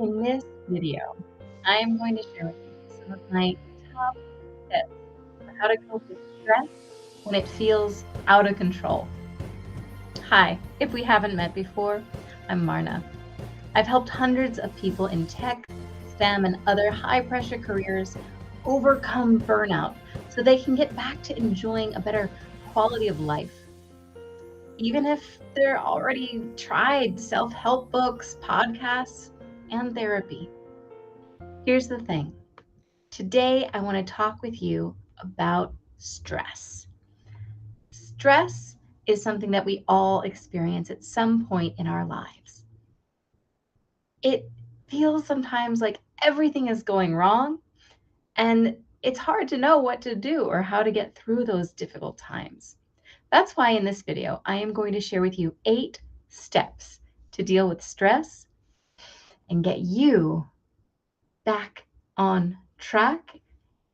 In this video, I am going to share with you some of my top tips for how to cope with stress when it feels out of control. Hi, if we haven't met before, I'm Marna. I've helped hundreds of people in tech, STEM, and other high-pressure careers overcome burnout so they can get back to enjoying a better quality of life. Even if they're already tried self-help books, podcasts, and therapy. Here's the thing. Today, I want to talk with you about stress. Stress is something that we all experience at some point in our lives. It feels sometimes like everything is going wrong, and it's hard to know what to do or how to get through those difficult times. That's why in this video, I am going to share with you 8 steps to deal with stress and get you back on track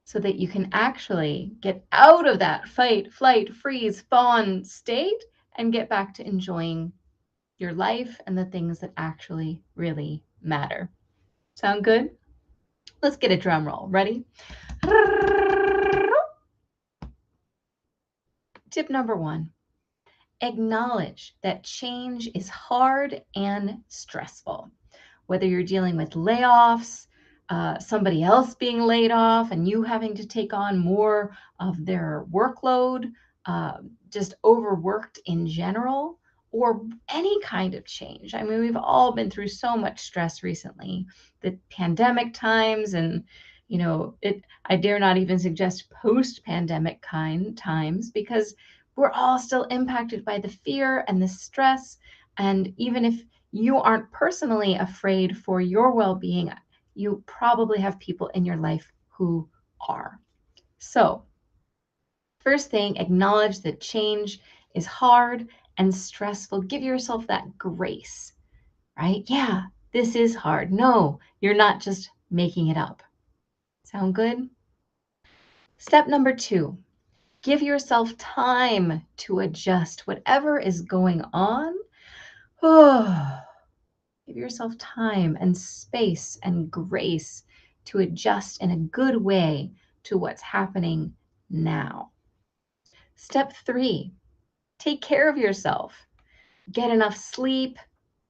so that you can actually get out of that fight, flight, freeze, fawn state and get back to enjoying your life and the things that actually really matter. Sound good? Let's get a drum roll. Ready? Tip number 1, acknowledge that change is hard and stressful. Whether you're dealing with layoffs, somebody else being laid off and you having to take on more of their workload, just overworked in general, or any kind of change. I mean, we've all been through so much stress recently, the pandemic times, and I dare not even suggest post-pandemic kind times because we're all still impacted by the fear and the stress. And even if you aren't personally afraid for your well-being, you probably have people in your life who are. So, first thing, acknowledge that change is hard and stressful. Give yourself that grace, right? Yeah, this is hard. No, you're not just making it up. Sound good? Step number 2, give yourself time to adjust whatever is going on. Give yourself time and space and grace to adjust in a good way to what's happening now. Step 3, take care of yourself. Get enough sleep,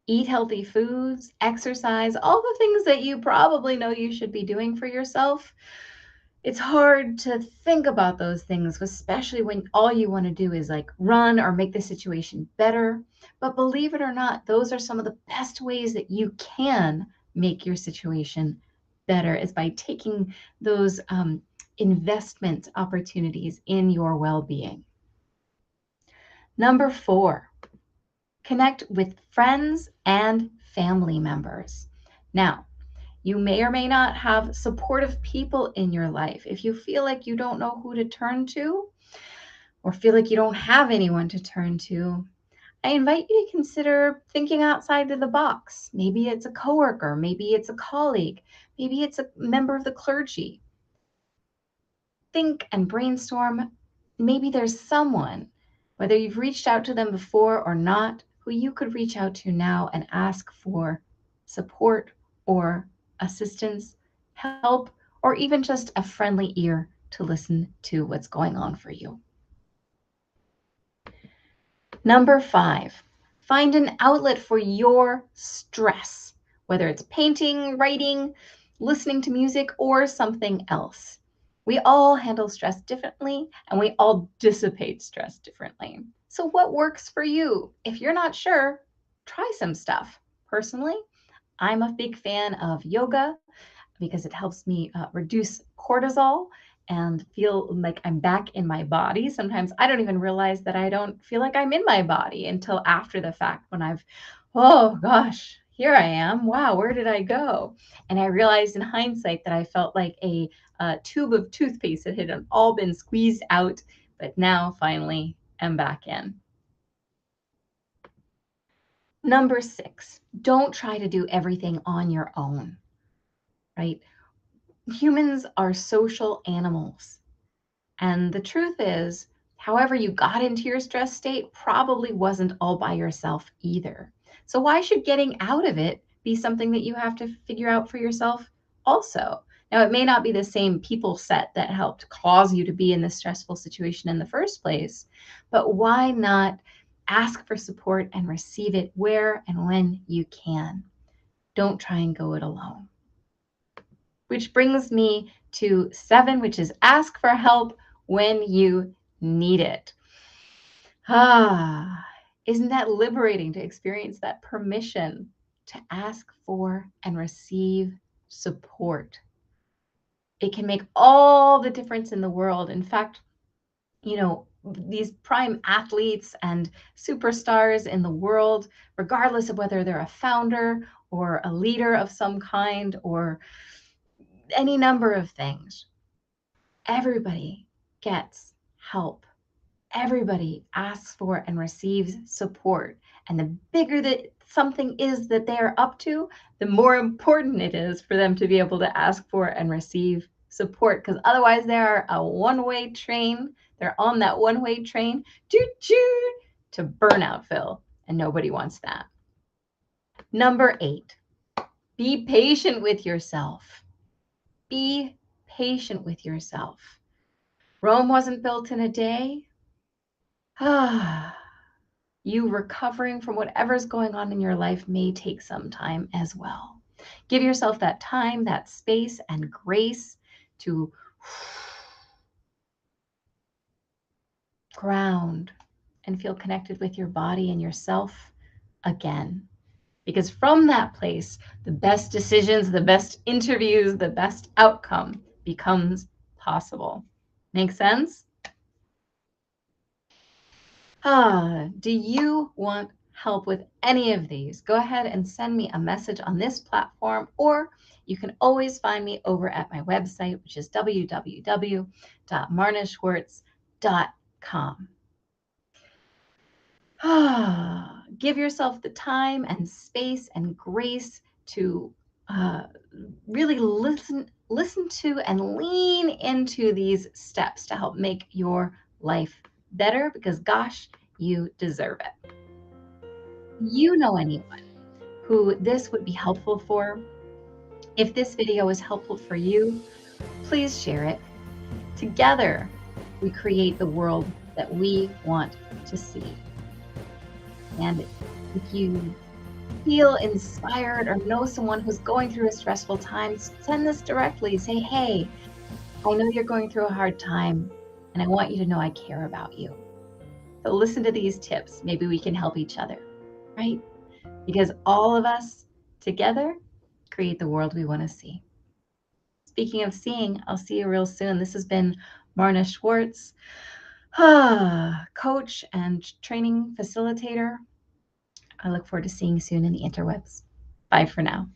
eat healthy foods, exercise, all the things that you probably know you should be doing for yourself. It's hard to think about those things, especially when all you want to do is like run or make the situation better. But believe it or not, those are some of the best ways that you can make your situation better is by taking those investment opportunities in your well-being. Number 4, connect with friends and family members. Now, you may or may not have supportive people in your life. If you feel like you don't know who to turn to or feel like you don't have anyone to turn to, I invite you to consider thinking outside of the box. Maybe it's a coworker, maybe it's a colleague, maybe it's a member of the clergy. Think and brainstorm. Maybe there's someone, whether you've reached out to them before or not, who you could reach out to now and ask for support or assistance, help, or even just a friendly ear to listen to what's going on for you. Number 5, find an outlet for your stress, whether it's painting, writing, listening to music, or something else. We all handle stress differently and we all dissipate stress differently. So what works for you? If you're not sure, try some stuff. Personally, I'm a big fan of yoga because it helps me reduce cortisol and feel like I'm back in my body. Sometimes I don't even realize that I don't feel like I'm in my body until after the fact when oh gosh, here I am. Wow, where did I go? And I realized in hindsight that I felt like a tube of toothpaste that had all been squeezed out, but now finally am back in. Number 6, don't try to do everything on your own, right? Humans are social animals. And the truth is, however you got into your stress state probably wasn't all by yourself either. So why should getting out of it be something that you have to figure out for yourself also. Now, it may not be the same people set that helped cause you to be in this stressful situation in the first place, but why not ask for support and receive it where and when you can? Don't try and go it alone. Which brings me to 7, which is ask for help when you need it. Isn't that liberating to experience that permission to ask for and receive support? It can make all the difference in the world. In fact, these prime athletes and superstars in the world, regardless of whether they're a founder or a leader of some kind or any number of things, everybody gets help. Everybody asks for and receives support. And the bigger that something is that they are up to, the more important it is for them to be able to ask for and receive support. Because otherwise, they are a one-way train. They're on that one-way train to burnout, and nobody wants that. Number 8, be patient with yourself. Be patient with yourself. Rome wasn't built in a day. You recovering from whatever's going on in your life may take some time as well. Give yourself that time, that space, and grace to ground and feel connected with your body and yourself again. Because from that place, the best decisions, the best interviews, the best outcome becomes possible. Make sense? Do you want help with any of these? Go ahead and send me a message on this platform, or you can always find me over at my website, which is www.marnaschwartz.com. Give yourself the time and space and grace to really listen to and lean into these steps to help make your life better, because gosh, you deserve it. You know anyone who this would be helpful for? If this video is helpful for you, please share it. Together, we create the world that we want to see. And if you feel inspired or know someone who's going through a stressful time, send this directly. Say, hey, I know you're going through a hard time, and I want you to know I care about you. So listen to these tips. Maybe we can help each other, right? Because all of us together create the world we want to see. Speaking of seeing, I'll see you real soon. This has been Marna Schwartz, coach and training facilitator. I look forward to seeing you soon in the interwebs. Bye for now.